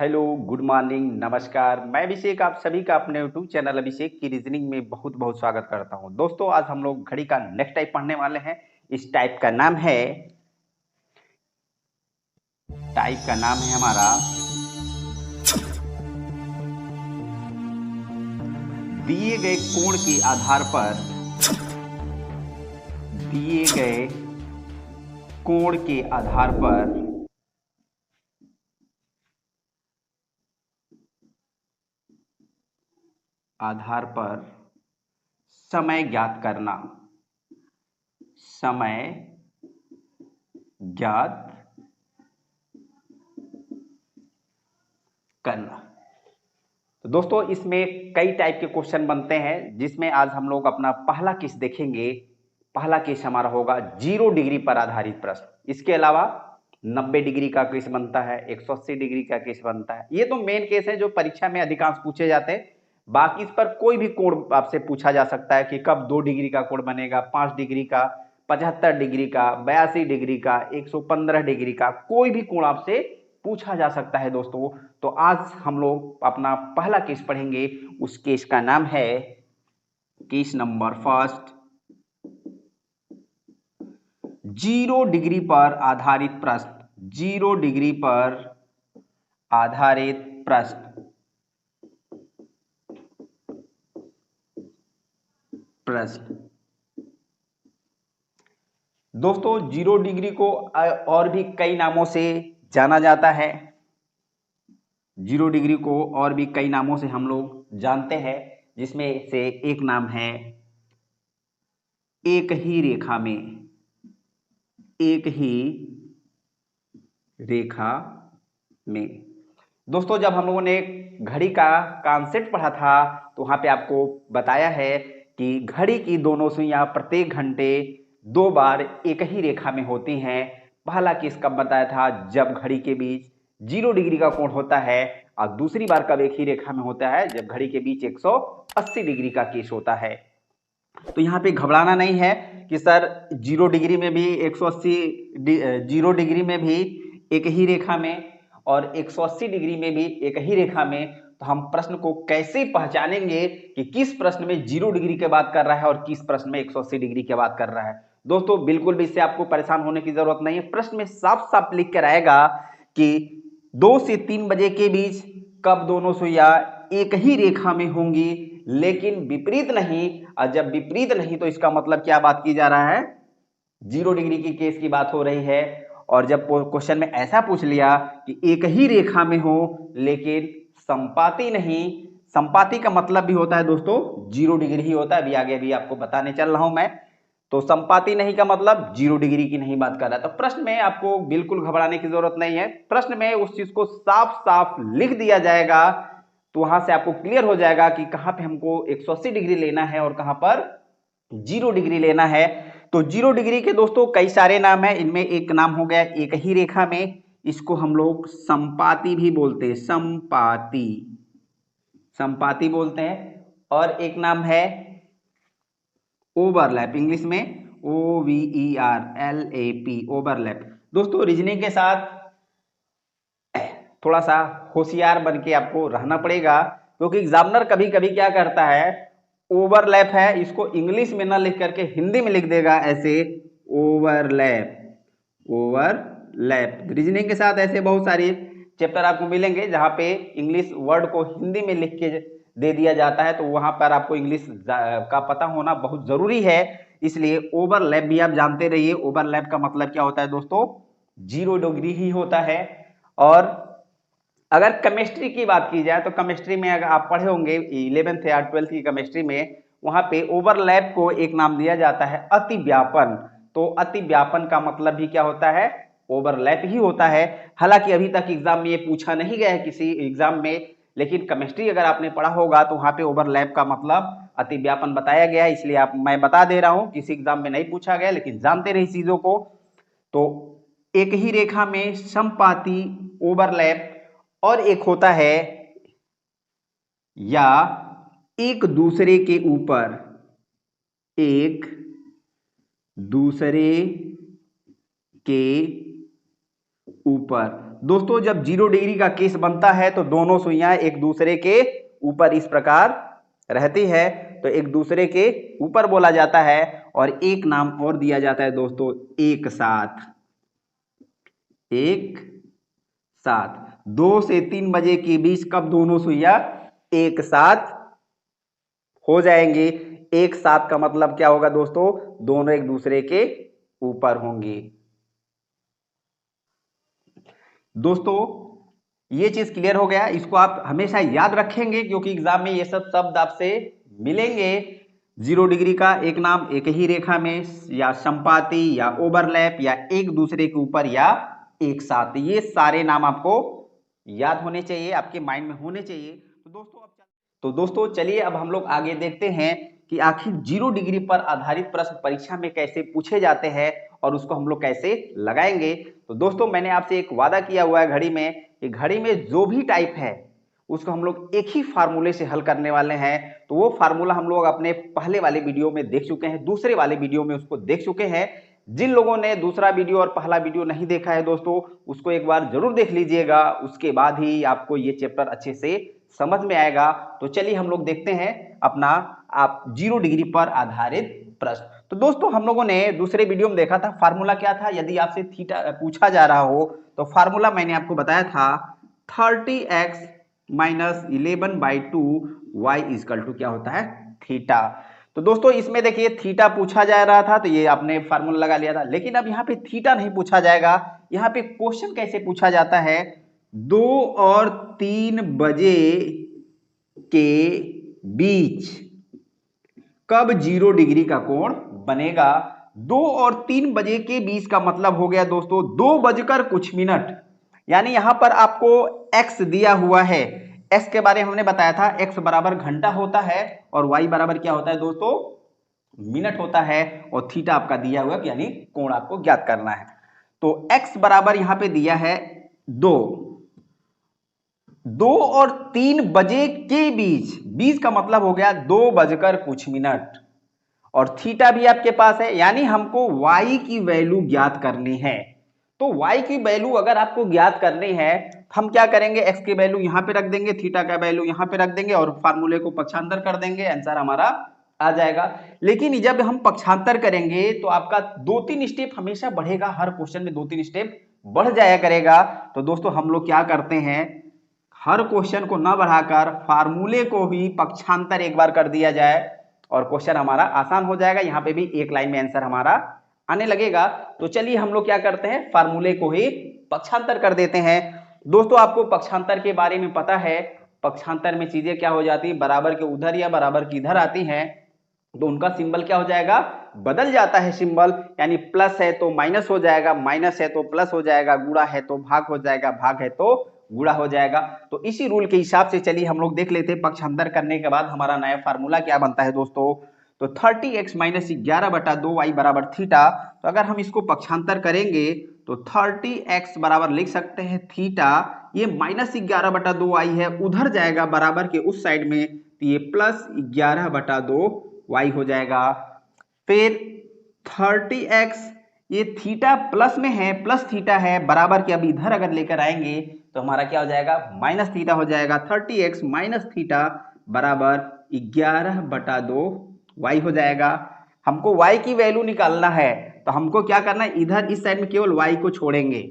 Hello, good morning, नमस्कार। मैं अभिषेक आप सभी का अपने यूट्यूब चैनल अभिषेक की रीजनिंग में बहुत बहुत स्वागत करता हूं। दोस्तों, आज हम लोग घड़ी का नेक्स्ट टाइप पढ़ने वाले हैं। इस टाइप का नाम है हमारा दिए गए कोण के आधार पर दिए गए कोण के आधार पर समय ज्ञात करना। समय ज्ञात करना। तो दोस्तों, इसमें कई टाइप के क्वेश्चन बनते हैं, जिसमें आज हम लोग अपना पहला केस देखेंगे। पहला केस हमारा होगा 0 डिग्री पर आधारित प्रश्न। इसके अलावा 90 डिग्री का केस बनता है, 180 डिग्री का केस बनता है। ये तो मेन केस है जो परीक्षा में अधिकांश पूछे जाते हैं। बाकी इस पर कोई भी कोण आपसे पूछा जा सकता है कि कब 2 डिग्री का कोण बनेगा, 5 डिग्री का, 75 डिग्री का, 82 डिग्री का, 115 डिग्री का, कोई भी कोण आपसे पूछा जा सकता है दोस्तों। तो आज हम लोग अपना पहला केस पढ़ेंगे। उस केस का नाम है केस नंबर फर्स्ट, 0 डिग्री पर आधारित प्रश्न। 0 डिग्री पर आधारित प्रश्न। दोस्तों, 0 डिग्री को और भी कई नामों से जाना जाता है। 0 डिग्री को और भी कई नामों से हम लोग जानते हैं, जिसमें से एक नाम है एक ही रेखा में। दोस्तों, जब हम लोगों ने घड़ी का कॉन्सेप्ट पढ़ा था, तो वहां पे आपको बताया है कि घड़ी की दोनों सुइयां प्रत्येक घंटे 2 बार एक ही रेखा में होती हैं। पहला केस कब बताया था? जब घड़ी के बीच 0 डिग्री का कोण होता है, और दूसरी बार कब एक ही रेखा में होता है? जब घड़ी के बीच 180 डिग्री का केस होता है। तो यहाँ पे घबराना नहीं है कि सर 0 डिग्री में भी 180 0 डिग्री में भी एक ही रेखा में और 180 डिग्री में भी एक ही रेखा में। तो हम प्रश्न को कैसे पहचानेंगे कि किस प्रश्न में 0 डिग्री की बात कर रहा है और किस प्रश्न में 180 डिग्री की बात कर रहा है? दोस्तों, बिल्कुल भी इससे आपको परेशान होने की जरूरत नहीं है। प्रश्न में साफ साफ लिख कर आएगा कि 2 से 3 बजे के बीच कब दोनों सुइयां एक ही रेखा में होंगी, लेकिन विपरीत नहीं। और जब विपरीत नहीं, तो इसका मतलब क्या बात की जा रहा है? 0 डिग्री की केस की बात हो रही है। और जब क्वेश्चन में ऐसा पूछ लिया कि एक ही रेखा में हो लेकिन संपाती नहीं, संपाती का मतलब भी होता है दोस्तों 0 डिग्री ही होता है। अभी आगे भी आपको बताने चल रहा हूं मैं। तो संपाती नहीं का मतलब 0 डिग्री की नहीं बात कर रहा है। तो प्रश्न में आपको बिल्कुल घबराने की जरूरत नहीं है। प्रश्न में उस चीज को साफ साफ लिख दिया जाएगा, तो वहां से आपको क्लियर हो जाएगा कि कहां पे हमको 180 डिग्री लेना है और कहां पर 0 डिग्री लेना है। तो 0 डिग्री के दोस्तों कई सारे नाम है। इनमें एक नाम हो गया एक ही रेखा में, इसको हम लोग संपाती भी बोलते हैं, संपाती बोलते हैं। और एक नाम है ओवरलैप, इंग्लिश में OVERLAP, ओवरलैप। दोस्तों, रीजनिंग के साथ थोड़ा सा होशियार बन के आपको रहना पड़ेगा, क्योंकि एग्जामिनर कभी कभी क्या करता है, ओवरलैप है इसको इंग्लिश में ना लिख करके हिंदी में लिख देगा ऐसे, ओवरलैप। रीजनिंग के साथ ऐसे बहुत सारे चैप्टर आपको मिलेंगे जहां पे इंग्लिश वर्ड को हिंदी में लिख के दे दिया जाता है। तो वहां पर आपको इंग्लिश का पता होना बहुत जरूरी है। इसलिए ओवरलैप भी आप जानते रहिए। ओवरलैप का मतलब क्या होता है दोस्तों? 0 डिग्री ही होता है। और अगर केमिस्ट्री की बात की जाए, तो केमिस्ट्री में अगर आप पढ़े होंगे 11th या 12th की केमिस्ट्री में, वहां पे ओवरलैप को एक नाम दिया जाता है अतिव्यापन। तो अतिव्यापन का मतलब भी क्या होता है? ओवरलैप ही होता है। हालांकि अभी तक एग्जाम में ये पूछा नहीं गया है किसी एग्जाम में, लेकिन केमिस्ट्री अगर आपने पढ़ा होगा तो वहां पे ओवरलैप का मतलब अतिव्यापन बताया गया है। इसलिए मैं बता दे रहा हूं, किसी एग्जाम में नहीं पूछा गया, लेकिन जानते रहे चीजों को। तो एक ही रेखा में समपाती, ओवरलैप, और एक होता है या एक दूसरे के ऊपर, एक दूसरे के ऊपर। दोस्तों जब 0 डिग्री का केस बनता है तो दोनों सुइयां एक दूसरे के ऊपर इस प्रकार रहती है, तो एक दूसरे के ऊपर बोला जाता है। और एक नाम और दिया जाता है दोस्तों, एक साथ। एक साथ 2 से 3 बजे के बीच कब दोनों सुइयां एक साथ हो जाएंगी। एक साथ का मतलब क्या होगा दोस्तों, दोनों एक दूसरे के ऊपर होंगी। दोस्तों ये चीज क्लियर हो गया, इसको आप हमेशा याद रखेंगे क्योंकि एग्जाम में ये सब शब्द आपसे मिलेंगे। 0 डिग्री का एक नाम एक ही रेखा में, या संपाती, या ओवरलैप, या एक दूसरे के ऊपर, या एक साथ, ये सारे नाम आपको याद होने चाहिए, आपके माइंड में होने चाहिए। तो दोस्तों चलिए अब हम लोग आगे देखते हैं कि आखिर 0 डिग्री पर आधारित प्रश्न परीक्षा में कैसे पूछे जाते हैं और उसको हम लोग कैसे लगाएंगे। तो दोस्तों मैंने आपसे एक वादा किया हुआ है घड़ी में, कि घड़ी में जो भी टाइप है उसको हम लोग एक ही फार्मूले से हल करने वाले हैं। तो वो फार्मूला हम लोग अपने पहले वाले वीडियो में देख चुके हैं, दूसरे वाले वीडियो में उसको देख चुके हैं। जिन लोगों ने दूसरा वीडियो और पहला वीडियो नहीं देखा है दोस्तों, उसको एक बार जरूर देख लीजिएगा, उसके बाद ही आपको ये चैप्टर अच्छे से समझ में आएगा। तो चलिए हम लोग देखते हैं अपना आप 0 डिग्री पर आधारित प्रश्न। तो दोस्तों हम लोगों ने दूसरे वीडियो में देखा था फार्मूला क्या था, यदि आपसे थीटा पूछा जा रहा हो तो फार्मूला मैंने आपको बताया था 30x minus 11/2 y is equal to क्या होता है, थीटा। तो दोस्तों इसमें देखिए थीटा पूछा जा रहा था तो ये आपने फार्मूला लगा लिया था, लेकिन अब यहाँ पे थीटा नहीं पूछा जाएगा। यहाँ पे क्वेश्चन कैसे पूछा जाता है, 2 और 3 बजे के बीच कब 0 डिग्री का कोण बनेगा। 2 और 3 बजे के बीच का मतलब हो गया दोस्तों 2 बजकर कुछ मिनट, यानी यहां पर आपको x दिया हुआ है। x के बारे में हमने बताया था, x बराबर घंटा होता है और y बराबर क्या होता है दोस्तों, मिनट होता है। और थीटा आपका दिया हुआ है, यानी कोण आपको ज्ञात करना है। तो x बराबर यहां पे दिया है 2 और 3 बजे के बीच, बीच का मतलब हो गया 2 बजकर कुछ मिनट, और थीटा भी आपके पास है, यानी हमको y की वैल्यू ज्ञात करनी है। तो y की वैल्यू अगर आपको ज्ञात करनी है, हम क्या करेंगे, x की वैल्यू यहां पे रख देंगे, थीटा का वैल्यू यहां पे रख देंगे और फार्मूले को पक्षांतर कर देंगे, आंसर हमारा आ जाएगा। लेकिन जब हम पक्षांतर करेंगे तो आपका 2-3 स्टेप हमेशा बढ़ेगा, हर क्वेश्चन में 2-3 स्टेप बढ़ जाया करेगा। तो दोस्तों हम लोग क्या करते हैं, हर क्वेश्चन को न बढ़ाकर फार्मूले को ही पक्षांतर एक बार कर दिया जाए और क्वेश्चन हमारा आसान हो जाएगा। यहाँ पे भी एक लाइन में आंसर हमारा आने लगेगा। तो चलिए हम लोग क्या करते हैं, फार्मूले को ही पक्षांतर कर देते हैं। दोस्तों आपको पक्षांतर के बारे में पता है, पक्षांतर में चीजें क्या हो जाती है, बराबर के उधर या बराबर की इधर आती हैं, तो उनका सिंबल क्या हो जाएगा, बदल जाता है सिंबल। यानी प्लस है तो माइनस हो जाएगा, माइनस है तो प्लस हो जाएगा, गुणा है तो भाग हो जाएगा, भाग है तो गुणा हो जाएगा। तो इसी रूल के हिसाब से चलिए हम लोग देख लेते हैं पक्षांतर करने के बाद हमारा नया फार्मूला क्या बनता है दोस्तों। तो 30x माइनस 11/2y बराबर थीटा। तो अगर हम इसको पक्षांतर करेंगे तो 30x बराबर लिख सकते हैं थीटा, ये माइनस 11/2y है, उधर जाएगा बराबर के उस साइड में, तो ये प्लस 11/2y हो जाएगा। फिर 30x, ये थीटा प्लस में है, प्लस थीटा है, बराबर के अब इधर अगर लेकर आएंगे तो हमारा क्या हो जाएगा, माइनस थीटा हो जाएगा। 30x माइनस थीटा बराबर 11/2y हो जाएगा। हमको y की वैल्यू निकालना है तो हमको क्या करना है, इधर इस साइड में केवल y को छोड़ेंगे।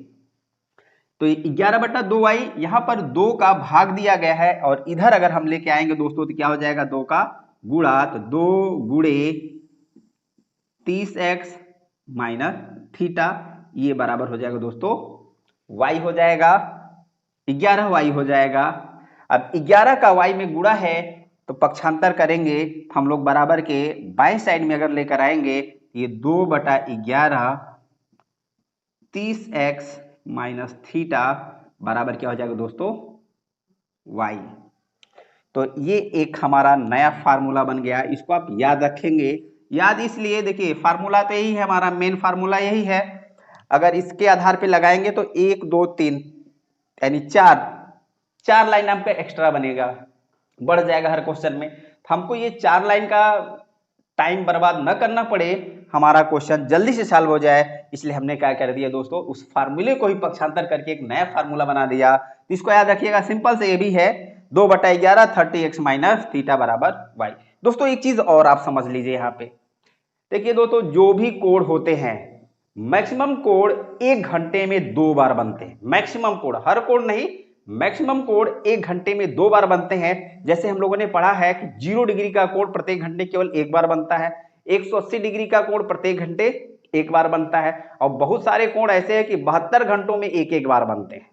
तो 11/2y, यहाँ पर 2 का भाग दिया गया है और इधर अगर हम लेके आएंगे दोस्तों तो क्या हो जाएगा, 2 का गुणा, तो 2 गुणे 30x माइनस थीटा, ये बराबर हो जाएगा दोस्तों y हो जाएगा 11y हो जाएगा। अब 11 का y में गुणा है तो पक्षांतर करेंगे हम लोग बराबर के बाएं साइड में अगर लेकर आएंगे, ये 2/11 30x माइनस थीटा बराबर क्या हो जाएगा दोस्तों, y। तो ये एक हमारा नया फार्मूला बन गया, इसको आप याद रखेंगे। याद इसलिए, देखिए फार्मूला तो यही है, हमारा मेन फार्मूला यही है। अगर इसके आधार पे लगाएंगे तो 1 2 3 यानी 4 लाइन आपका एक्स्ट्रा बनेगा, बढ़ जाएगा हर क्वेश्चन में। हमको ये 4 लाइन का टाइम बर्बाद न करना पड़े, हमारा क्वेश्चन जल्दी से सॉल्व हो जाए, इसलिए हमने क्या कर दिया दोस्तों, उस फार्मूले को ही पक्षांतर करके एक नया फार्मूला बना दिया। तो इसको याद रखिएगा, सिंपल से ये भी है 2/11 30x माइनस थीटा बराबर y। दोस्तों एक चीज और आप समझ लीजिए यहाँ पे, देखिए दोस्तों जो भी कोण होते हैं, मैक्सिमम कोण 1 घंटे में 2 बार बनते हैं। मैक्सिमम कोण, हर कोण नहीं, मैक्सिमम कोण 1 घंटे में 2 बार बनते हैं। जैसे हम लोगों ने पढ़ा है कि 0 डिग्री का कोण प्रत्येक घंटे केवल 1 बार बनता है, 180 डिग्री का कोण प्रत्येक घंटे 1 बार बनता है, और बहुत सारे कोण ऐसे हैं कि 72 घंटों में एक एक बार बनते हैं।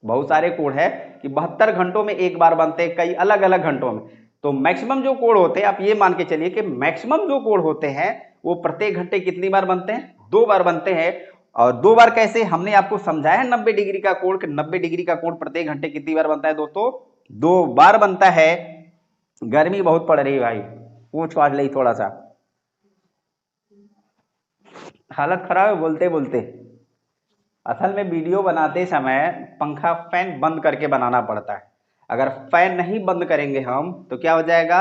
बहुत सारे कोण है कि 72 घंटों में एक बार बनते हैं, कई अलग अलग घंटों में। तो मैक्सिमम जो कोण होते हैं, आप ये मान के चलिए कि मैक्सिमम जो कोण होते हैं वो प्रत्येक घंटे कितनी बार बनते हैं, 2 बार बनते हैं। और 2 बार कैसे, हमने आपको समझाया है 90 डिग्री का कोण, 90 डिग्री का कोण प्रत्येक घंटे कितनी बार बनता है दोस्तों, 2 बार बनता है। गर्मी बहुत पड़ रही है भाई, पूछ पाछ ली थोड़ा सा, हालत खराब है बोलते बोलते। असल में वीडियो बनाते समय पंखा फैन बंद करके बनाना पड़ता है। अगर फैन नहीं बंद करेंगे हम तो क्या हो जाएगा,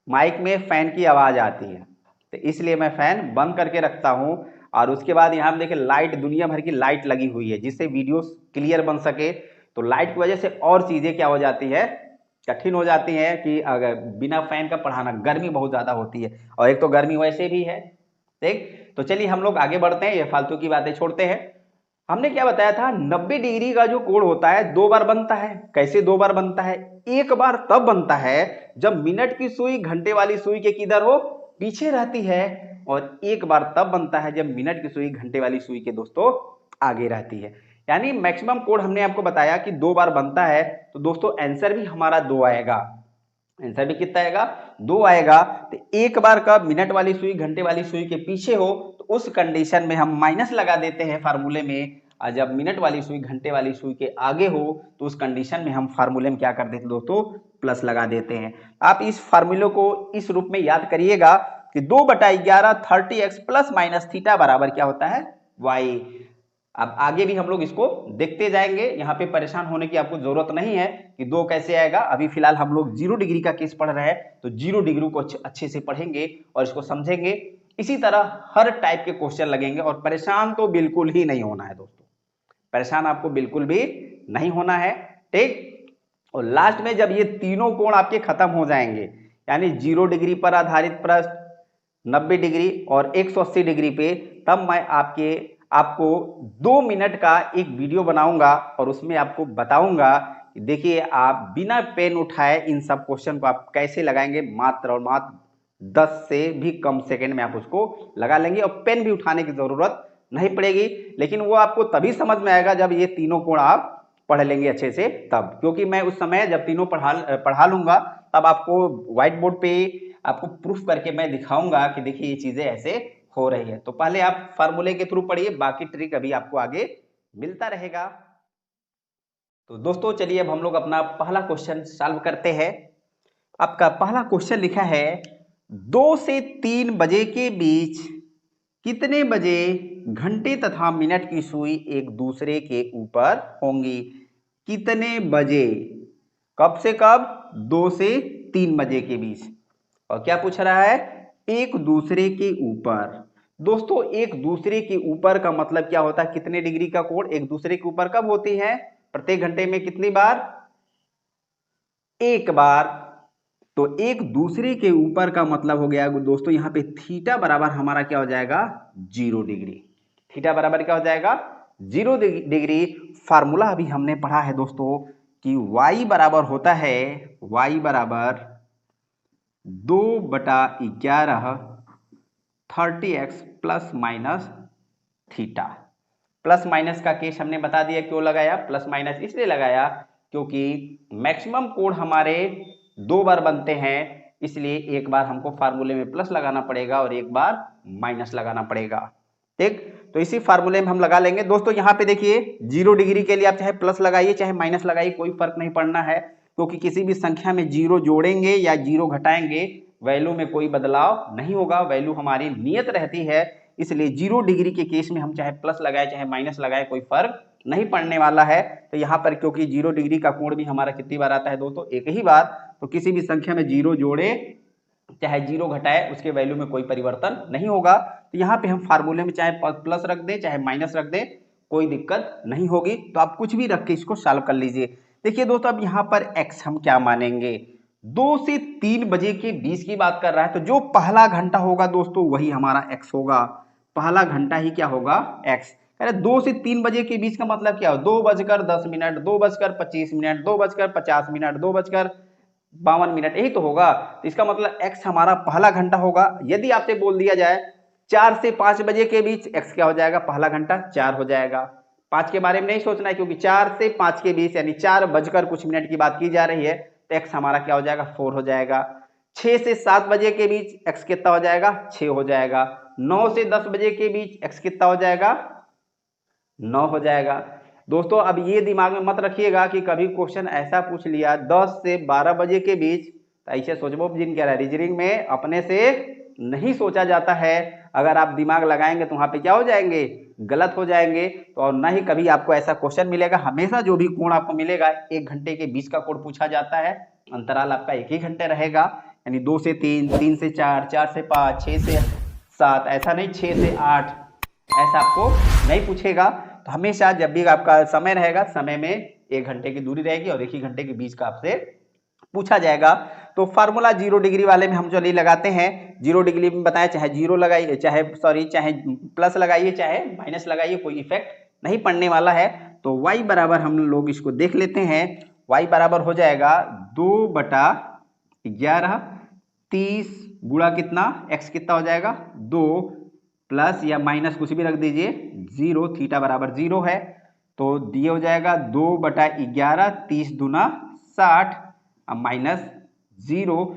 माइक में फैन की आवाज आती है, तो इसलिए मैं फैन बंद करके रखता हूं। और उसके बाद यहाँ देखिए लाइट, दुनिया भर की लाइट लगी हुई है जिससे वीडियो क्लियर बन सके। तो लाइट की वजह से और चीजें क्या हो जाती है, कठिन हो जाती है कि अगर बिना फैन का पढ़ाना, गर्मी बहुत ज्यादा होती है, और एक तो गर्मी वैसे भी है। ठीक, तो चलिए हम लोग आगे बढ़ते हैं, ये फालतू की बातें छोड़ते हैं। हमने क्या बताया था, 90 डिग्री का जो कोण होता है 2 बार बनता है। कैसे 2 बार बनता है, एक बार तब बनता है जब मिनट की सुई घंटे वाली सुई के किधर हो, पीछे रहती है, और एक बार तब बनता है जब मिनट की सुई घंटे वाली सुई के दोस्तों आगे रहती है। यानी मैक्सिमम कोण हमने आपको बताया कि 2 बार बनता है। तो दोस्तों आंसर भी हमारा 2 आएगा, आंसर भी कितना आएगा, 2 आएगा। तो एक बार कब, मिनट वाली सुई घंटे वाली सुई के पीछे हो, तो उस कंडीशन में हम माइनस लगा देते हैं फार्मूले में, और जब मिनट वाली सुई घंटे वाली सुई के आगे हो तो उस कंडीशन में हम फार्मूले में क्या कर देते हैं दोस्तों, प्लस लगा देते हैं। आप इस फार्मूले को इस रूप में याद करिएगा कि 2/11 30x प्लस माइनस थीटा बराबर क्या होता है, y। अब आगे भी हम लोग इसको देखते जाएंगे, यहाँ पे परेशान होने की आपको जरूरत नहीं है कि 2 कैसे आएगा। अभी फिलहाल हम लोग 0 डिग्री का केस पढ़ रहे हैं, तो 0 डिग्री को अच्छे से पढ़ेंगे और इसको समझेंगे। इसी तरह हर टाइप के क्वेश्चन लगेंगे, और परेशान तो बिल्कुल ही नहीं होना है दोस्तों, परेशान आपको बिल्कुल भी नहीं होना है। ठीक, और लास्ट में जब ये तीनों कोण आपके खत्म हो जाएंगे, यानी 0 डिग्री पर आधारित प्रश्न, 90 डिग्री और 180 डिग्री पे, तब मैं आपको 2 मिनट का एक वीडियो बनाऊंगा और उसमें आपको बताऊंगा कि देखिए आप बिना पेन उठाए इन सब क्वेश्चन को आप कैसे लगाएंगे। मात्र और मात्र 10 से भी कम सेकंड में आप उसको लगा लेंगे, और पेन भी उठाने की जरूरत नहीं पड़ेगी। लेकिन वो आपको तभी समझ में आएगा जब ये तीनों कोण आप पढ़ लेंगे अच्छे से तब, क्योंकि मैं उस समय जब तीनों पढ़ा लूंगा तब आपको व्हाइट बोर्ड पे आपको प्रूफ करके मैं दिखाऊंगा कि देखिए ये चीजें ऐसे हो रही है। तो पहले आप फार्मूले के थ्रू पढ़िए, बाकी ट्रिक अभी आपको आगे मिलता रहेगा। तो दोस्तों चलिए अब हम लोग अपना पहला क्वेश्चन सॉल्व करते हैं। आपका पहला क्वेश्चन लिखा है 2 से 3 बजे के बीच कितने बजे घंटे तथा मिनट की सुई एक दूसरे के ऊपर होंगी। कितने बजे, कब से कब, 2 से 3 बजे के बीच, और क्या पूछ रहा है, एक दूसरे के ऊपर। दोस्तों एक दूसरे के ऊपर का मतलब क्या होता है, कितने डिग्री का कोण एक दूसरे के ऊपर कब होती है, प्रत्येक घंटे में कितनी बार, एक बार। तो एक दूसरे के ऊपर का मतलब हो गया दोस्तों यहाँ पे थीटा बराबर हमारा क्या हो जाएगा, 0 डिग्री। थीटा बराबर क्या हो जाएगा, 0 डिग्री। फार्मूला अभी हमने पढ़ा है दोस्तों कि y बराबर होता है, y बराबर 2/11 30x plus minus theta. Plus minus का केस हमने बता दिया क्यों लगाया, प्लस माइनस इसलिए लगाया क्योंकि मैक्सिमम कोण हमारे 2 बार बनते हैं, इसलिए एक बार हमको फार्मूले में प्लस लगाना पड़ेगा और एक बार माइनस लगाना पड़ेगा। ठीक, तो इसी फार्मूले में हम लगा लेंगे। दोस्तों यहाँ पे देखिए 0 डिग्री के लिए आप चाहे प्लस लगाइए चाहे माइनस लगाइए, कोई फर्क नहीं पड़ना है, क्योंकि किसी भी संख्या में 0 जोड़ेंगे या 0 घटाएंगे वैल्यू में कोई बदलाव नहीं होगा, वैल्यू हमारी नियत रहती है। इसलिए 0 डिग्री के केस में हम चाहे प्लस लगाए चाहे माइनस लगाए कोई फर्क नहीं पड़ने वाला है। तो यहाँ पर क्योंकि 0 डिग्री का कोण भी हमारा कितनी बार आता है दोस्तों, एक ही बार, तो किसी भी संख्या में 0 जोड़े चाहे जीरो घटाए उसके वैल्यू में कोई परिवर्तन नहीं होगा। तो यहाँ पे हम फार्मूले में चाहे प्लस रख दें चाहे माइनस रख दें, कोई दिक्कत नहीं होगी। तो आप कुछ भी रख के इसको सॉल्व कर लीजिए। देखिए दोस्तों, अब यहाँ पर x हम क्या मानेंगे, 2 से 3 बजे के बीच की बात कर रहा है, तो जो पहला घंटा होगा दोस्तों वही हमारा x होगा। पहला घंटा ही क्या होगा, x। अरे 2 से 3 बजे के बीच का मतलब क्या हो, 2:10, 2:25, 2:50, 2:52, यही तो होगा। तो इसका मतलब x हमारा पहला घंटा होगा। यदि आपसे बोल दिया जाए 4 से 5 बजे के बीच, x क्या हो जाएगा, पहला घंटा 4 हो जाएगा। 5 के बारे में नहीं सोचना है, क्योंकि 4 से 5 के बीच यानी 4 बजकर कुछ मिनट की बात की जा रही है, तो x हमारा क्या हो जाएगा, 4 हो जाएगा। 6 से 7 बजे के बीच x कितना हो जाएगा, 6 हो जाएगा। 9 से 10 बजे के बीच x कितना हो जाएगा, 9 हो जाएगा। दोस्तों अब ये दिमाग में मत रखिएगा कि कभी क्वेश्चन ऐसा पूछ लिया 10 से 12 बजे के बीच, तो ऐसे सोचबो जिन कह रहा है, रीजनिंग में अपने से नहीं सोचा जाता है। अगर आप दिमाग लगाएंगे तो वहां पे क्या हो जाएंगे, गलत हो जाएंगे। तो और ना ही कभी आपको ऐसा क्वेश्चन मिलेगा। हमेशा जो भी कोण आपको मिलेगा 1 घंटे के बीच का कोण पूछा जाता है। अंतराल आपका 1 ही घंटे रहेगा, यानी 2 से 3, 3 से 4, 4 से 5, 6 से 7, ऐसा नहीं 6 से 8, ऐसा आपको नहीं पूछेगा। तो हमेशा जब भी आपका समय रहेगा, समय में 1 घंटे की दूरी रहेगी और 1 ही घंटे के बीच का आपसे पूछा जाएगा। तो फार्मूला 0 डिग्री वाले में हम चलिए लगाते हैं। 0 डिग्री में बताया, चाहे जीरो लगाइए, चाहे प्लस लगाइए, चाहे माइनस लगाइए, कोई इफेक्ट नहीं पड़ने वाला है। तो y बराबर हम लोग इसको देख लेते हैं। y बराबर हो जाएगा 2/11, 30 गुणा कितना, x कितना हो जाएगा 2, प्लस या माइनस कुछ भी रख दीजिए 0, थीटा बराबर 0 है। तो दिए हो जाएगा 2/11, 30 दूना 60, अब माइनस 0,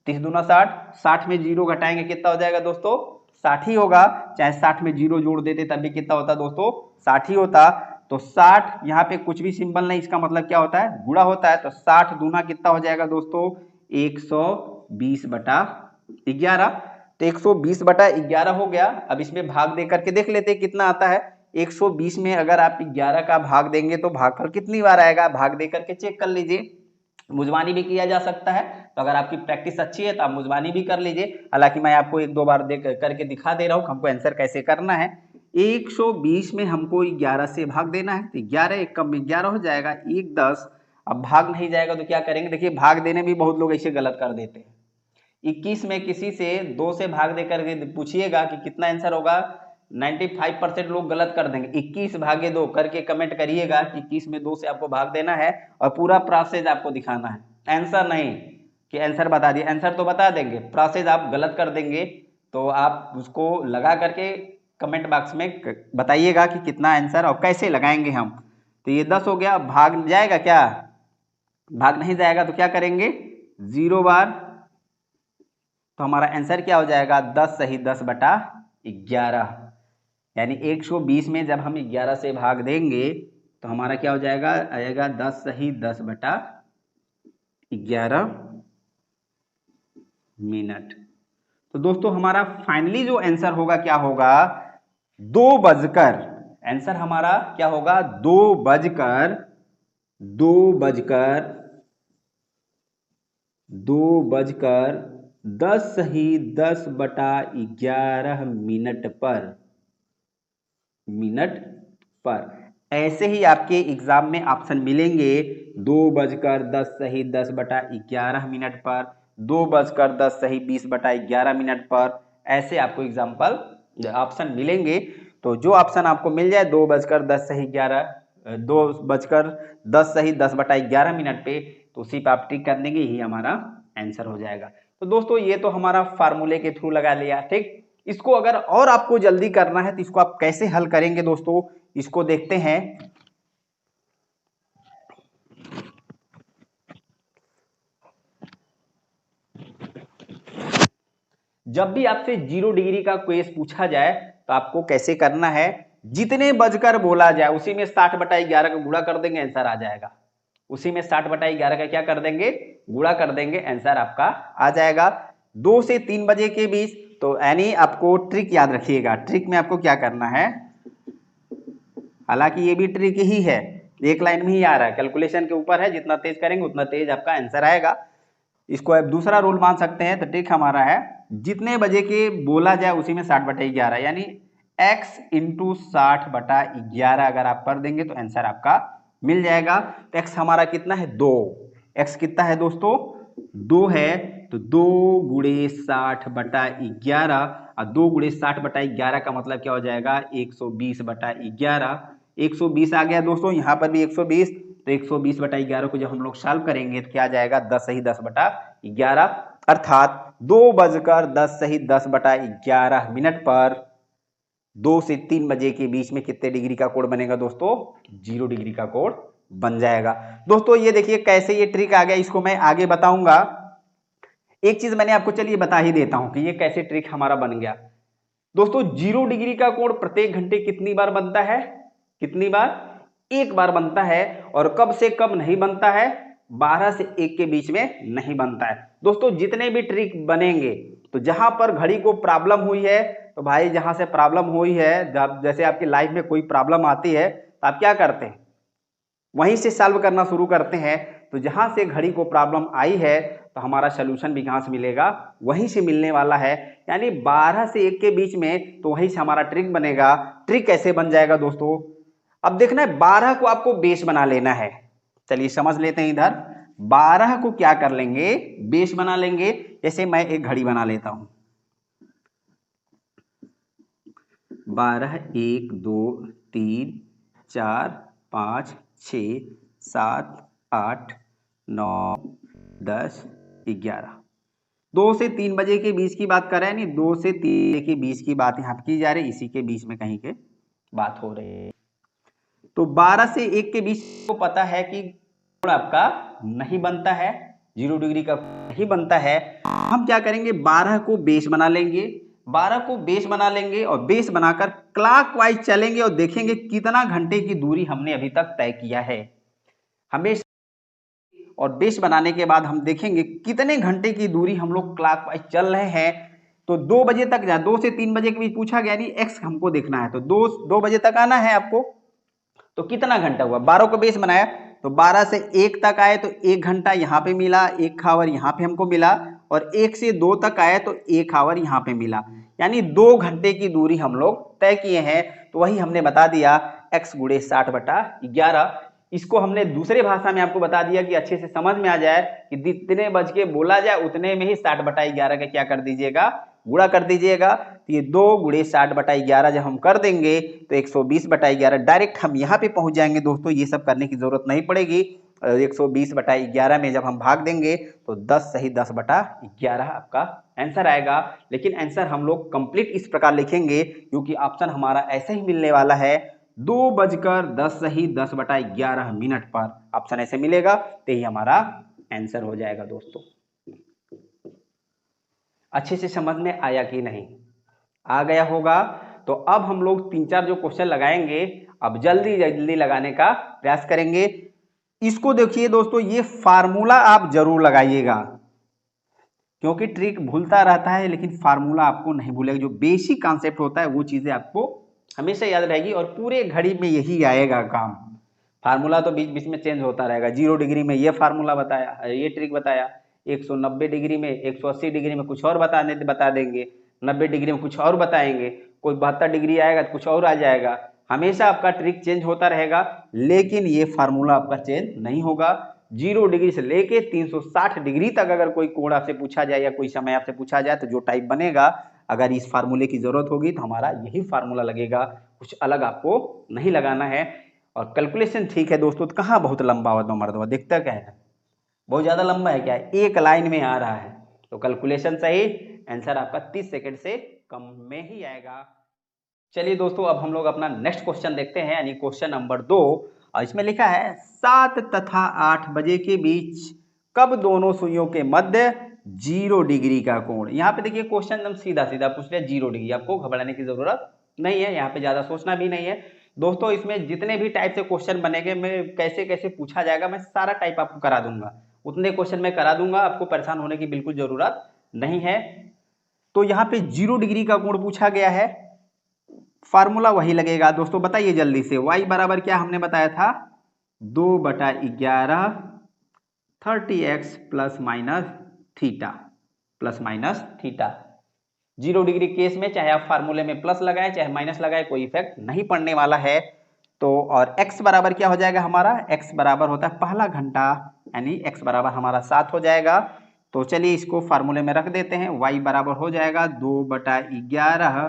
30 दूना 60, 60 में 0 घटाएंगे कितना हो जाएगा दोस्तों, 60 ही होगा। चाहे 60 में 0 जोड़ देते तब भी कितना होता दोस्तों, 60 ही होता। तो 60 यहाँ पे कुछ भी सिंबल नहीं, इसका मतलब क्या होता है, गुणा होता है। तो 60 दूना कितना हो जाएगा दोस्तों, 120/11। तो 120/11 हो गया। अब इसमें भाग दे करके देख लेते हैं कितना आता है। 120 में अगर आप 11 का भाग देंगे तो भागफल कितनी बार आएगा, भाग दे करके चेक कर लीजिए। मुजबानी भी किया जा सकता है, तो अगर आपकी प्रैक्टिस अच्छी है तो आप मुजबानी भी कर लीजिए। हालांकि मैं आपको 1-2 बार करके दिखा दे रहा हूँ हमको आंसर कैसे करना है। 120 में हमको 11 से भाग देना है, तो 11 एक कम 11 हो जाएगा, 1 10। अब भाग नहीं जाएगा तो क्या करेंगे, देखिए भाग देने में बहुत लोग ऐसे गलत कर देते हैं। 21 में किसी से 2 से भाग दे करके पूछिएगा कि कितना आंसर होगा, 95% लोग गलत कर देंगे। 21/2 करके कमेंट करिएगा कि 21 में 2 से आपको भाग देना है और पूरा प्रोसेस आपको दिखाना है, आंसर नहीं कि आंसर बता दिए। आंसर तो बता देंगे, प्रोसेस आप गलत कर देंगे। तो आप उसको लगा करके कमेंट बॉक्स में बताइएगा कि कितना आंसर और कैसे लगाएंगे हम। तो ये 10 हो गया, भाग जाएगा क्या, भाग नहीं जाएगा तो क्या करेंगे, 0 बार। तो हमारा आंसर क्या हो जाएगा, 10 सही 10/11, यानी 120 में जब हम 11 से भाग देंगे तो हमारा क्या हो जाएगा, आएगा 10 सही 10/11 मिनट। तो दोस्तों हमारा फाइनली जो आंसर होगा क्या होगा, 2 बजकर, आंसर हमारा क्या होगा, 2 बजकर 10 सही 10/11 मिनट पर। ऐसे ही आपके एग्जाम में ऑप्शन मिलेंगे, 2 बजकर 10 सही 10/11 मिनट पर, 2 बजकर 10 सही 20/11 मिनट पर। ऐसे आपको एग्जाम्पल ऑप्शन मिलेंगे। तो जो ऑप्शन आपको मिल जाए 2 बजकर 10 सही 10/11 मिनट पे, तो उसी पे आप टिक कर देंगे, यही हमारा आंसर हो जाएगा। तो दोस्तों ये तो हमारा फार्मूले के थ्रू लगा लिया, ठीक। इसको अगर और आपको जल्दी करना है तो इसको आप कैसे हल करेंगे दोस्तों, इसको देखते हैं। जब भी आपसे 0 डिग्री का क्वेश्चन पूछा जाए तो आपको कैसे करना है, जितने बजकर बोला जाए उसी में 60/11 का गुणा कर देंगे, आंसर आ जाएगा। उसी में 60/11 का क्या कर देंगे, गुणा कर देंगे, आंसर आपका आ जाएगा। 2 से 3 बजे के बीच, तो यानी आपको ट्रिक याद रखिएगा। ट्रिक में आपको क्या करना है, हालांकि ये भी ट्रिक ही है, एक लाइन में ही आ रहा है, कैलकुलेशन के ऊपर है, जितना तेज करेंगे उतना तेज आपका आंसर आएगा। इसको आप दूसरा रूल मान सकते हैं। तो ट्रिक हमारा है जितने बजे के बोला जाए उसी में 60/11 यानी x इंटू 60/11 अगर आप कर देंगे तो आंसर आपका मिल जाएगा। तो x हमारा कितना है 2, x कितना है दोस्तों 2 है। तो 2 गुणे 60/11 और 2 गुणे 60/11 का मतलब क्या हो जाएगा 120/11। 120 आ गया दोस्तों, यहाँ पर भी 120। तो 120/11 को जब हम लोग सॉल्व करेंगे तो क्या आ जाएगा 10 सही 10/11 अर्थात 2:10 पर 2 से 3 बजे के बीच में कितने डिग्री का कोण बनेगा दोस्तों 0 डिग्री का कोण बन जाएगा। दोस्तों ये देखिए कैसे ये ट्रिक आ गया, इसको मैं आगे बताऊंगा। एक चीज मैंने आपको चलिए बता ही देता हूं कि ये कैसे ट्रिक हमारा बन गया। दोस्तों 0 डिग्री का कोण प्रत्येक घंटे कितनी बार बनता है, कितनी बार, एक बार बनता है। और कब से कब नहीं बनता है 12 से 1 के बीच में नहीं बनता है। दोस्तों जितने भी ट्रिक बनेंगे तो जहां पर घड़ी को प्रॉब्लम हुई है तो भाई जहां से प्रॉब्लम हुई है, जब जैसे आपकी लाइफ में कोई प्रॉब्लम आती है तो आप क्या करते हैं वहीं से सॉल्व करना शुरू करते हैं। तो जहां से घड़ी को प्रॉब्लम आई है तो हमारा सोल्यूशन भी कहां से मिलेगा, वहीं से मिलने वाला है। यानी 12 से 1 के बीच में तो वहीं से हमारा ट्रिक बनेगा। ट्रिक कैसे बन जाएगा दोस्तों, अब देखना है 12 को आपको बेस बना लेना है। चलिए समझ लेते हैं इधर 12 को क्या कर लेंगे बेस बना लेंगे। जैसे मैं एक घड़ी बना लेता हूं 12 1 2 3 4 5 6 7 8 9 10 11 2 से 3 बजे के बीच की बात कर रहे हैं, नहीं 2 से 3 बजे के बीच की बात यहाँ की जा रही, इसी के बीच में कहीं के बात हो रही है। तो 12 से 1 के बीच को पता है कि कोण आपका नहीं बनता है, 0 डिग्री का नहीं बनता है। हम क्या करेंगे 12 को बेस बना लेंगे, 12 को बेस बना लेंगे और बेस बनाकर क्लॉकवाइज चलेंगे और देखेंगे कितना घंटे की दूरी हमने अभी तक तय किया है। हमेशा और बेस बनाने के बाद हम देखेंगे कितने घंटे की दूरी हम लोग क्लॉकवाइज चल रहे हैं। तो 2 बजे तक 2 से 3 बजे के बीच पूछा गया, नहीं एक्स हमको देखना है। तो 2 बजे तक आना है आपको। तो कितना घंटा हुआ 12 को बेस बनाया तो 12 से 1 तक आए तो 1 घंटा यहाँ पे मिला, 1 आवर यहाँ पे हमको मिला। और 1 से 2 तक आए तो 1 आवर यहाँ पे मिला, यानी 2 घंटे की दूरी हम लोग तय किए हैं। तो वही हमने बता दिया x गुणे 60/11। इसको हमने दूसरे भाषा में आपको बता दिया कि अच्छे से समझ में आ जाए कि जितने बज के बोला जाए उतने में ही 60/11 का क्या कर दीजिएगा गुणा कर दीजिएगा। तो ये 2 गुणे 60/11 जब हम कर देंगे तो 120/11 डायरेक्ट हम यहाँ पे पहुंच जाएंगे। दोस्तों ये सब करने की जरूरत नहीं पड़ेगी। 120/11 में जब हम भाग देंगे तो 10 सही 10/11 आपका आंसर आएगा। लेकिन आंसर हम लोग कंप्लीट इस प्रकार लिखेंगे क्योंकि ऑप्शन हमारा ऐसे ही मिलने वाला है 2:10 सही 10/11 पर ऑप्शन ऐसे मिलेगा, तो ही हमारा आंसर हो जाएगा। दोस्तों अच्छे से समझ में आया कि नहीं, आ गया होगा। तो अब हम लोग 3-4 जो क्वेश्चन लगाएंगे अब जल्दी जल्दी लगाने का प्रयास करेंगे। इसको देखिए दोस्तों, ये फार्मूला आप जरूर लगाइएगा क्योंकि ट्रिक भूलता रहता है लेकिन फार्मूला आपको नहीं भूलेगा। जो बेसिक कॉन्सेप्ट होता है वो चीजें आपको हमेशा याद रहेगी और पूरे घड़ी में यही आएगा काम। फार्मूला तो बीच बीच में चेंज होता रहेगा। 0 डिग्री में ये फार्मूला बताया, ये ट्रिक बताया, 190 डिग्री में 180 डिग्री में कुछ और बता देंगे, 90 डिग्री में कुछ और बताएंगे, कोई 72 डिग्री आएगा तो कुछ और आ जाएगा। हमेशा आपका ट्रिक चेंज होता रहेगा लेकिन ये फार्मूला आपका चेंज नहीं होगा। 0 डिग्री से लेके 360 डिग्री तक अगर कोई कोण आपसे पूछा जाए या कोई समय आपसे पूछा जाए तो जो टाइप बनेगा अगर इस फार्मूले की जरूरत होगी तो हमारा यही फार्मूला लगेगा, कुछ अलग आपको नहीं लगाना है। और कैलकुलेशन ठीक है दोस्तों, तो कहाँ बहुत लंबा होता मर्दवा, देखता क्या है बहुत ज्यादा लंबा है क्या, एक लाइन में आ रहा है। तो कैलकुलेशन सही, आंसर आपका 30 सेकंड से कम में ही आएगा। चलिए दोस्तों अब हम लोग अपना नेक्स्ट क्वेश्चन देखते हैं, यानी क्वेश्चन नंबर 2। और इसमें लिखा है 7 तथा 8 बजे के बीच कब दोनों सुइयों के मध्य 0 डिग्री का कोण। यहाँ पे देखिए क्वेश्चन एकदम सीधा सीधा पूछ लिया 0 डिग्री, आपको घबराने की जरूरत नहीं है, यहाँ पे ज्यादा सोचना भी नहीं है। दोस्तों इसमें जितने भी टाइप से क्वेश्चन बनेंगे, मैं कैसे कैसे पूछा जाएगा मैं सारा टाइप आपको करा दूंगा, उतने क्वेश्चन मैं करा दूंगा, आपको परेशान होने की बिल्कुल जरूरत नहीं है। तो यहाँ पे 0 डिग्री का कोण पूछा गया है, फार्मूला वही लगेगा। दोस्तों बताइए जल्दी से, y बराबर क्या हमने बताया था 2/11 30x plus minus theta, plus minus theta. 0 degree case में चाहे आप फार्मूले में प्लस लगाएं चाहे माइनस लगाएं कोई इफेक्ट नहीं पड़ने वाला है। तो और x बराबर क्या हो जाएगा हमारा, x बराबर होता है पहला घंटा, यानी x बराबर हमारा 7 हो जाएगा। तो चलिए इसको फार्मूले में रख देते हैं। y बराबर हो जाएगा 2/11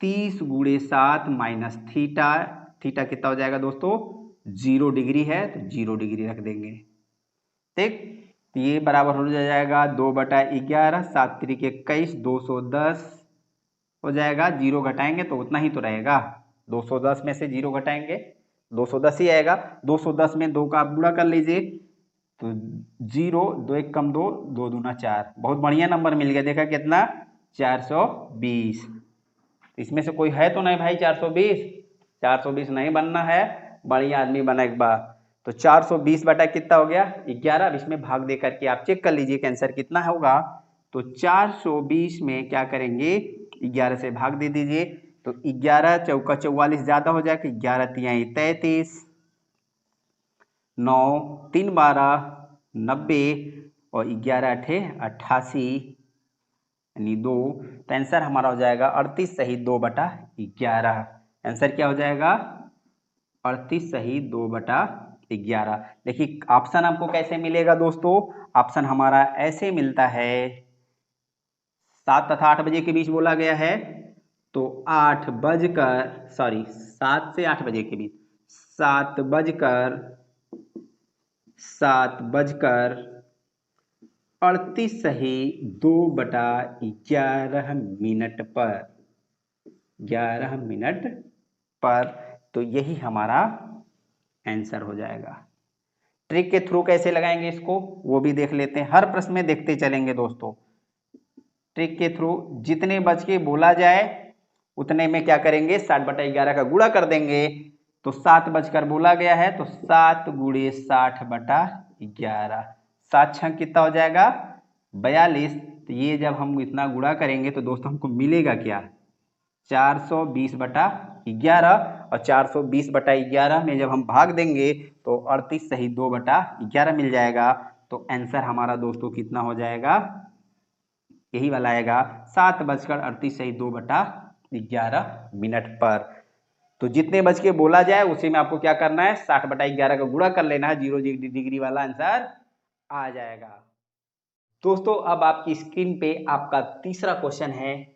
30 गुणे 7 माइनस थीटा। थीटा कितना हो जाएगा दोस्तों, 0 डिग्री है तो 0 डिग्री रख देंगे। ठीक, तो ये बराबर हो जाएगा 2/11 7 तिरिक 21 210 हो जाएगा। 0 घटाएंगे तो उतना ही तो रहेगा, 210 में से 0 घटाएंगे 210 ही आएगा। 210 में 2 का आप गुणा कर लीजिए तो 0 2 1 कम 2 2 दूना 4, बहुत बढ़िया नंबर मिल गया। देखा कितना, 420। इसमें से कोई है तो नहीं भाई 420, 420 नहीं बनना है, बढ़िया आदमी बना एक बार। तो 420 बटा कितना हो गया 11। अब इसमें भाग दे करके आप चेक कर लीजिए कि आंसर कितना होगा। तो 420 में क्या करेंगे, 11 से भाग दे दीजिए तो 11 चौका 44 ज्यादा हो जाएगा, 11 तिहाई 33, 9 3 12 90 और 11 अठे 88 यानी 2। तो आंसर हमारा हो जाएगा 38 सही 2/11। आंसर क्या हो जाएगा 38 सही 2/11। देखिए ऑप्शन आपको कैसे मिलेगा दोस्तों, ऑप्शन हमारा ऐसे मिलता है, 7 तथा 8 बजे के बीच बोला गया है तो 7 से 8 बजे के बीच, 7:38 सही 2/11 मिनट पर, 11 मिनट पर। तो यही हमारा आंसर हो जाएगा। ट्रिक के थ्रू कैसे लगाएंगे इसको वो भी देख लेते हैं, हर प्रश्न में देखते चलेंगे दोस्तों। ट्रिक के थ्रू जितने बज के बोला जाए उतने में क्या करेंगे 60/11 का गुणा कर देंगे। तो 7 बजकर बोला गया है तो 7 गुणे 60/11, 7 छंग कितना हो जाएगा 42। तो ये जब हम इतना गुणा करेंगे तो दोस्तों हमको मिलेगा क्या 420/11, और 420/11 में जब हम भाग देंगे तो 38 सही 2/11 मिल जाएगा। तो आंसर हमारा दोस्तों कितना हो जाएगा, यही वाला आएगा 7:38 सही 2/11 मिनट पर। तो जितने बज के बोला जाए उसी में आपको क्या करना है 60/11 का गुणा कर लेना है, 0 डिग्री वाला आंसर आ जाएगा। दोस्तों अब आपकी स्क्रीन पे आपका तीसरा क्वेश्चन है,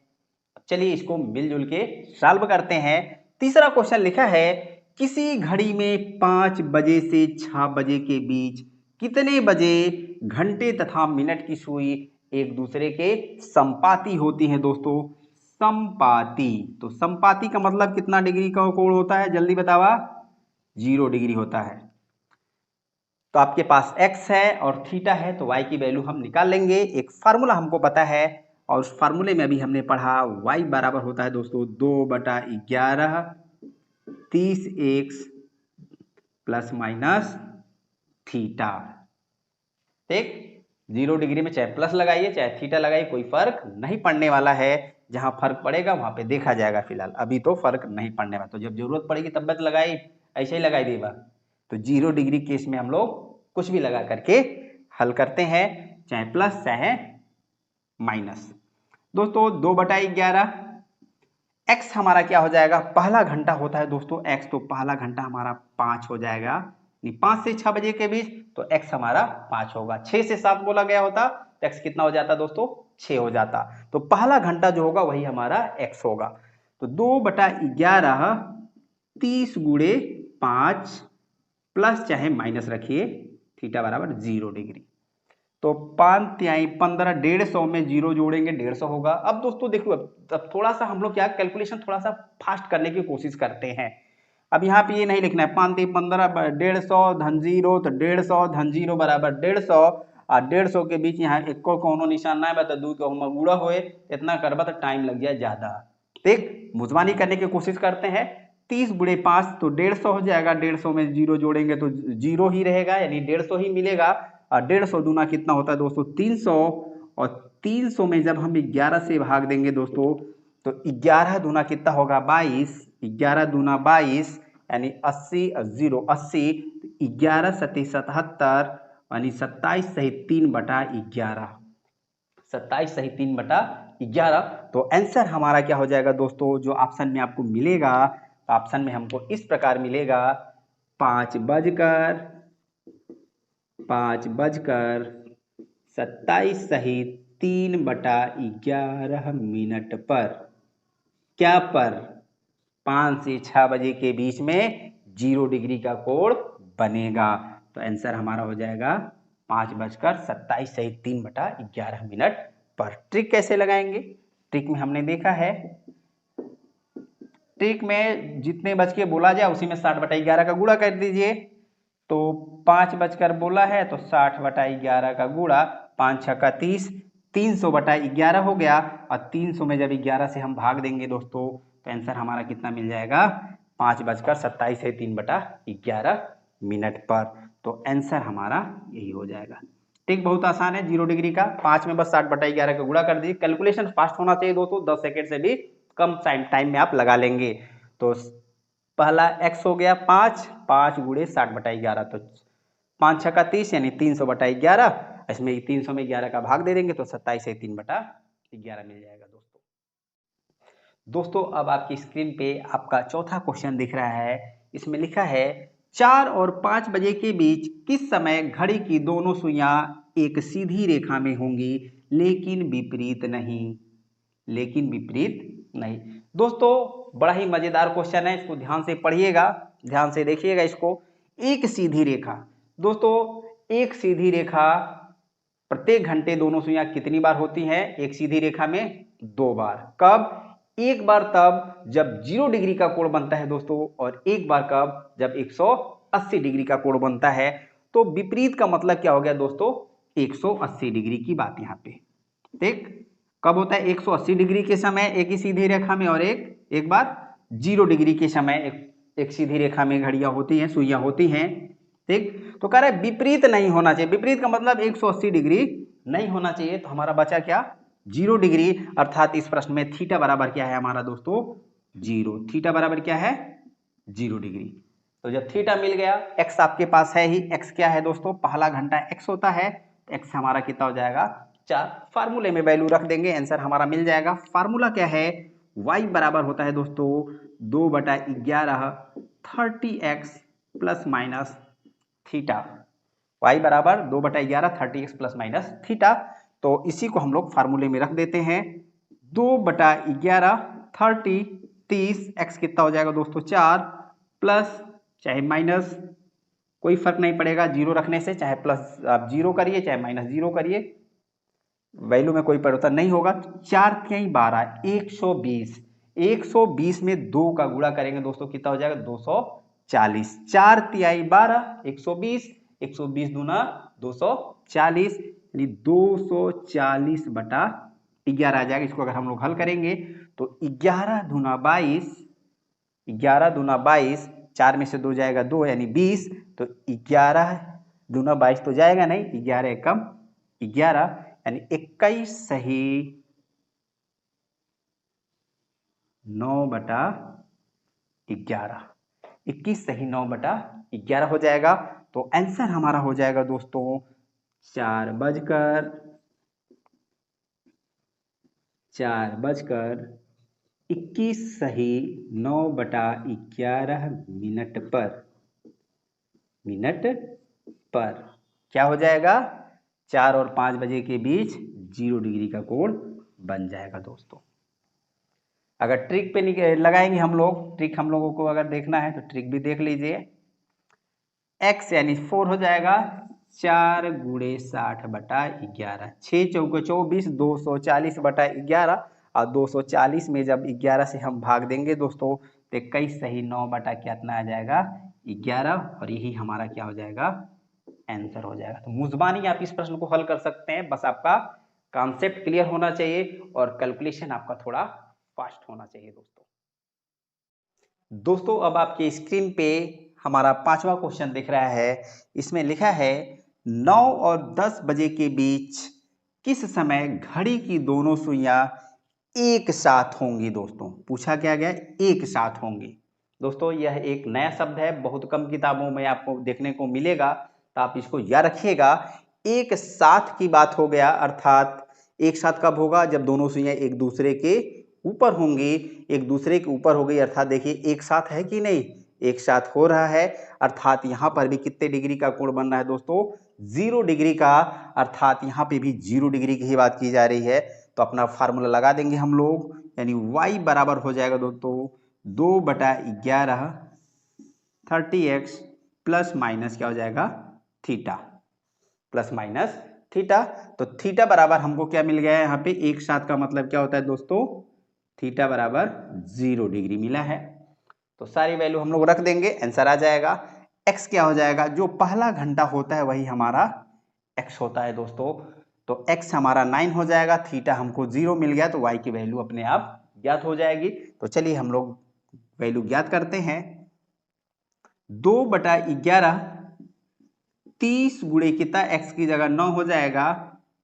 चलिए इसको मिलजुल के सॉल्व करते हैं। तीसरा क्वेश्चन लिखा है, किसी घड़ी में 5 बजे से 6 बजे के बीच कितने बजे घंटे तथा मिनट की सुई एक दूसरे के संपाती होती है दोस्तों, संपाती। तो संपाती का मतलब कितना डिग्री का कोण होता है जल्दी बतावा, 0 डिग्री होता है। तो आपके पास x है और थीटा है तो y की वैल्यू हम निकाल लेंगे। एक फार्मूला हमको पता है और उस फार्मूले में अभी हमने पढ़ा, y बराबर होता है दोस्तों 2/11 30x प्लस माइनस थीटा। ठीक, 0 डिग्री में चाहे प्लस लगाइए चाहे थीटा लगाइए कोई फर्क नहीं पड़ने वाला है, जहां फर्क पड़ेगा वहां पे देखा जाएगा, फिलहाल अभी तो फर्क नहीं पड़ने वाला। तो जब जरूरत पड़ेगी तब बस लगाई, ऐसे ही लगाई देगा। तो 0 डिग्री केस में हम लोग कुछ भी लगा करके हल करते हैं, चाहे प्लस चाहे माइनस। दोस्तों 2/11 x हमारा क्या हो जाएगा, पहला घंटा होता है दोस्तों x, तो पहला घंटा हमारा 5 हो जाएगा, 5 से 6 बजे के बीच तो x हमारा 5 होगा। 6 से 7 बोला गया होता तो x कितना हो जाता दोस्तों 6 हो जाता। तो पहला घंटा जो होगा वही हमारा x होगा। तो 2/11 30 गुणे 5 प्लस चाहे माइनस रखिए थीटा बराबर 0 डिग्री। तो 5 तिहाई 15, 150 में 0 जोड़ेंगे 150 होगा। अब दोस्तों देखो अब थोड़ा सा हम लोग क्या कैलकुलेशन थोड़ा सा फास्ट करने की कोशिश करते हैं। अब यहाँ पे ये नहीं लिखना है 5 तिहाई 15 150 धन 0, तो 150 धन 0 बराबर 150 और 150 के बीच यहाँ एक कोनो निशान ना है, दू को हम गुड़ा होए इतना करबा तो टाइम लग जाए ज्यादा। ठीक, मुजमानी करने की कोशिश करते हैं। 30 गुणे 5 तो 150 हो जाएगा, 150 में 0 जोड़ेंगे तो 0 ही रहेगा यानी 150 ही मिलेगा। और 150 दूना कितना होता है दोस्तों 300, और 300 में जब हम 11 से भाग देंगे दोस्तों तो 11 दूना कितना होगा 22, 11 दूना 22 यानी 80 और 0 80, 11 सती 77 यानी 27 सही 3/11, 27 सही 3/11। तो आंसर हमारा क्या हो जाएगा दोस्तों, जो ऑप्शन में आपको मिलेगा, ऑप्शन में हमको इस प्रकार मिलेगा 5:27 सही 3/11 पर। क्या पर? 5 से 6 बजे के बीच में 0 डिग्री का कोण बनेगा। तो आंसर हमारा हो जाएगा 5:27 सही 3/11 पर। ट्रिक कैसे लगाएंगे? ट्रिक में हमने देखा है, ट्रिक में जितने बज के बोला जाए उसी में 60/11 का गुणा कर दीजिए। तो 5 बजकर बोला है तो 60/11 का गुणा, 5 छक्का 30, 300/11 हो गया। और 300 में जब 11 से हम भाग देंगे दोस्तों तो आंसर हमारा कितना मिल जाएगा, 5:27 है 3/11 पर। तो आंसर हमारा यही हो जाएगा। ठीक, बहुत आसान है, 0 डिग्री का 5 में बस 60/11 का गुणा कर दीजिए। कैलकुलेशन फास्ट होना चाहिए दोस्तों, 10 सेकेंड से भी कम टाइम में आप लगा लेंगे। तो पहला x हो गया 5, 5 गुणे 60/11, तो 5 छक्का 30 यानी 300/11। इसमें 300 में 11 का भाग दे देंगे तो 27 से 3/11 मिल जाएगा दोस्तों। दोस्तों अब आपकी स्क्रीन पे आपका चौथा क्वेश्चन दिख रहा है। इसमें लिखा है 4 और 5 बजे के बीच किस समय घड़ी की दोनों सुइयां एक सीधी रेखा में होंगी लेकिन विपरीत नहीं, लेकिन विपरीत नहीं। दोस्तों बड़ा ही मजेदार क्वेश्चन है, इसको ध्यान से पढ़िएगा, ध्यान से देखिएगा इसको। एक सीधी रेखा, दोस्तों एक सीधी रेखा प्रत्येक घंटे दोनों सुइयां कितनी बार होती हैं? एक सीधी रेखा में 2 बार। कब? एक बार तब जब 0 डिग्री का कोण बनता है दोस्तों, और एक बार कब? जब 180 डिग्री का कोण बनता है। तो विपरीत का मतलब क्या हो गया दोस्तों? 180 डिग्री की बात यहाँ पे। ठीक, कब होता है? 180 डिग्री के समय एक ही सीधी रेखा में, और एक बार 0 डिग्री के समय एक सीधी रेखा में घड़ियां होती हैं, सुइयां होती हैं। ठीक, तो कह रहा है विपरीत नहीं होना चाहिए। विपरीत का मतलब 180 डिग्री नहीं होना चाहिए। तो हमारा बचा क्या? 0 डिग्री। अर्थात इस प्रश्न में थीटा बराबर क्या है हमारा दोस्तों? 0। थीटा बराबर क्या है? 0 डिग्री। तो जब थीटा मिल गया, एक्स आपके पास है ही, एक्स क्या है दोस्तों? पहला घंटा एक्स होता है। एक्स हमारा कितना हो जाएगा? 4। फार्मूले में वैल्यू रख देंगे, आंसर हमारा मिल जाएगा। फार्मूला क्या है? y बराबर होता है दोस्तों 2/11 30x plus minus theta. y बराबर 2/11 30x प्लस माइनस थीटा। तो इसी को हम लोग फार्मूले में रख देते हैं। 2/11 30 x कितना हो जाएगा दोस्तों? 4 प्लस चाहे माइनस कोई फर्क नहीं पड़ेगा, 0 रखने से, चाहे प्लस आप 0 करिए चाहे माइनस 0 करिए, वैल्यू में कोई परिवर्तन नहीं होगा। 4 तिहाई 12 120, 120 में 2 का गुणा करेंगे दोस्तों कितना हो जाएगा? 240। 4 तिहाई 12 120, 120 दूना 240, यानी 240/11 आ जाएगा। इसको अगर हम लोग हल करेंगे तो 11 दूना 22, 11 दूना 22, 4 में से 2 जाएगा 2 यानी 20। तो 11 दूना 22 तो जाएगा नहीं, 11 एकम 11 यानी 21 सही 9/11, 21 सही 9/11 हो जाएगा। तो आंसर हमारा हो जाएगा दोस्तों 4:21 सही 9/11 मिनट पर क्या हो जाएगा? 4 और 5 बजे के बीच 0 डिग्री का कोण बन जाएगा दोस्तों। अगर ट्रिक पे लगाएंगे हम लोग, ट्रिक हम लोगों को अगर देखना है तो ट्रिक भी देख लीजिए। x यानी 4 हो जाएगा 4 गुणे 60/11, 6 चौके 24, 240/11। और 240 में जब 11 से हम भाग देंगे दोस्तों तो 21 सही 9 कितना आ जाएगा? 11। और यही हमारा क्या हो जाएगा? आंसर हो जाएगा। तो मुज़बानी आप इस प्रश्न को हल कर सकते हैं, बस आपका कॉन्सेप्ट क्लियर होना चाहिए और कैलकुलेशन आपका थोड़ा फास्ट होना चाहिए दोस्तों। दोस्तों अब आपकी स्क्रीन पे हमारा 5वां क्वेश्चन दिख रहा है। इसमें लिखा है 9 और 10 बजे के बीच किस समय घड़ी की दोनों सुइयां एक साथ होंगी? दोस्तों पूछा क्या गया? एक साथ होंगी। दोस्तों यह एक नया शब्द है, बहुत कम किताबों में आपको देखने को मिलेगा, तो आप इसको याद रखिएगा। एक साथ की बात हो गया, अर्थात एक साथ कब होगा, जब दोनों सुइयां एक दूसरे के ऊपर होंगी। एक दूसरे के ऊपर हो गई अर्थात देखिए एक साथ है कि नहीं, एक साथ हो रहा है, अर्थात यहाँ पर भी कितने डिग्री का कोण बन रहा है दोस्तों, 0 डिग्री का, अर्थात यहाँ पे भी 0 डिग्री की ही बात की जा रही है। तो अपना फार्मूला लगा देंगे हम लोग, यानी y बराबर हो जाएगा दोस्तों 2/11 30x प्लस माइनस क्या हो जाएगा थीटा, प्लस माइनस थीटा। तो थीटा बराबर हमको क्या मिल गया है यहाँ पे, एक साथ का मतलब क्या होता है दोस्तों, थीटा बराबर 0 डिग्री मिला है। तो सारी वैल्यू हम लोग रख देंगे, आंसर आ जाएगा। x क्या हो जाएगा, जो पहला घंटा होता है वही हमारा x होता है दोस्तों। तो x हमारा 9 हो जाएगा, थीटा हमको 0 मिल गया, तो y की वैल्यू अपने आप ज्ञात हो जाएगी। तो चलिए हम लोग वैल्यू ज्ञात करते हैं। 2/11 30 गुणे कितना, x की जगह 9 हो जाएगा,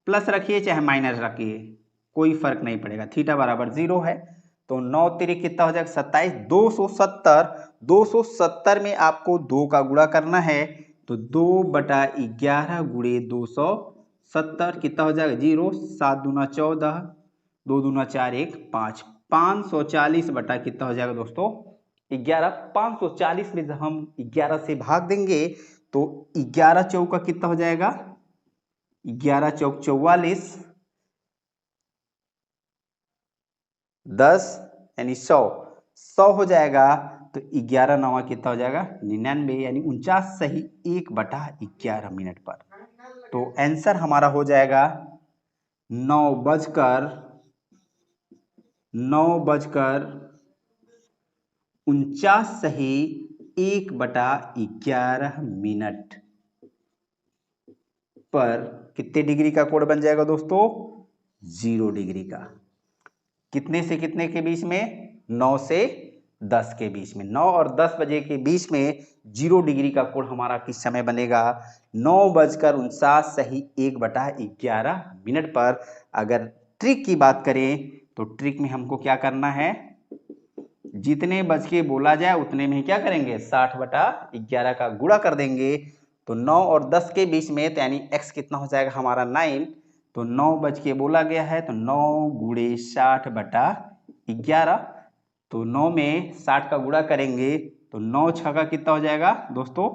प्लस रखिए चाहे माइनस रखिए कोई फर्क नहीं पड़ेगा, थीटा बराबर 0 है। तो 9 तिरिक कितना हो जाएगा 27, 270, 270 में आपको 2 का गुणा करना है, तो 2/11 गुणे 270 कितना हो जाएगा 0, 7 दूना 14, 2 दूना 4 1 5, 540 बटा कितना हो जाएगा दोस्तों 11। 540 में जब हम 11 से भाग देंगे तो 11 चौका कितना हो जाएगा, 11 चौक 44, 10 यानी 100 हो जाएगा। तो 11 नवा कितना हो जाएगा 99, यानी 49 सही 1/11 मिनट पर। तो आंसर हमारा हो जाएगा 9:49 सही 1/11 मिनट पर कितने डिग्री का कोण बन जाएगा दोस्तों, 0 डिग्री का। कितने से कितने के बीच में, 9 से 10 के बीच में, 9 और 10 बजे के बीच में 0 डिग्री का कोण हमारा किस समय बनेगा, 9:49 सही 1/11 मिनट पर। अगर ट्रिक की बात करें तो ट्रिक में हमको क्या करना है, जितने बज के बोला जाए उतने में ही क्या करेंगे 60/11 का गुणा कर देंगे। तो 9 और 10 के बीच में, तो यानी x कितना हो जाएगा हमारा 9, तो 9 बज के बोला गया है, तो 9 गुणे 60/11, तो 9 में 60 का गुणा करेंगे तो 9 छक्का कितना हो जाएगा दोस्तों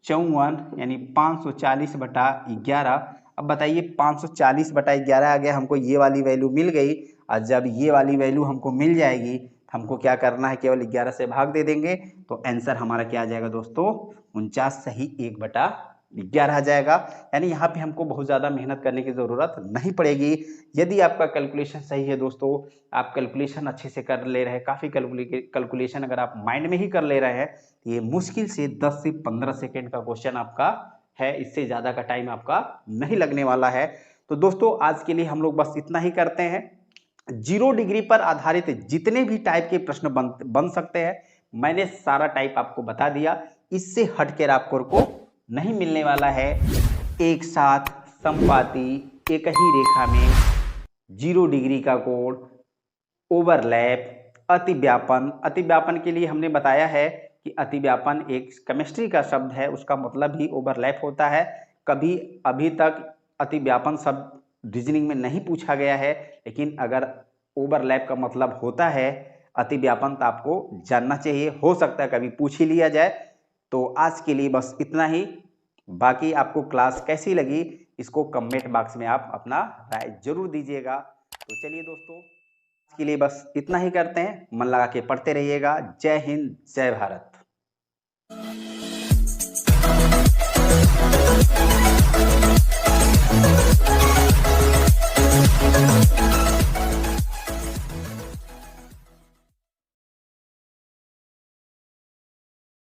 54, यानी 540/11। अब बताइए 540/11 आ गया, हमको ये वाली वैल्यू मिल गई। और जब ये वाली वैल्यू हमको मिल जाएगी हमको क्या करना है, केवल 11 से भाग दे देंगे, तो आंसर हमारा क्या आ जाएगा दोस्तों 49 सही 1/11 आ जाएगा। यानी यहाँ पे हमको बहुत ज़्यादा मेहनत करने की ज़रूरत नहीं पड़ेगी। यदि आपका कैलकुलेशन सही है दोस्तों, आप कैलकुलेशन अच्छे से कर ले रहे हैं, काफ़ी कैलकुलेशन अगर आप माइंड में ही कर ले रहे हैं, तो ये मुश्किल से 10 से 15 सेकेंड का क्वेश्चन आपका है, इससे ज़्यादा का टाइम आपका नहीं लगने वाला है। तो दोस्तों आज के लिए हम लोग बस इतना ही करते हैं। 0 डिग्री पर आधारित जितने भी टाइप के प्रश्न बन सकते हैं, मैंने सारा टाइप आपको बता दिया। इससे हटकर आपको नहीं मिलने वाला है एक साथ समपाती एक ही रेखा में 0 डिग्री का कोण, ओवरलैप, अतिव्यापन। अतिव्यापन के लिए हमने बताया है कि अतिव्यापन एक केमिस्ट्री का शब्द है, उसका मतलब ही ओवरलैप होता है। कभी अभी तक अतिव्यापन शब्द रीजनिंग में नहीं पूछा गया है, लेकिन अगर ओवरलैप का मतलब होता है अतिव्यापन तो आपको जानना चाहिए, हो सकता है कभी पूछ ही लिया जाए। तो आज के लिए बस इतना ही। बाकी आपको क्लास कैसी लगी इसको कमेंट बॉक्स में आप अपना राय जरूर दीजिएगा। तो चलिए दोस्तों आज के लिए बस इतना ही करते हैं, मन लगा के पढ़ते रहिएगा। जय हिंद, जय भारत।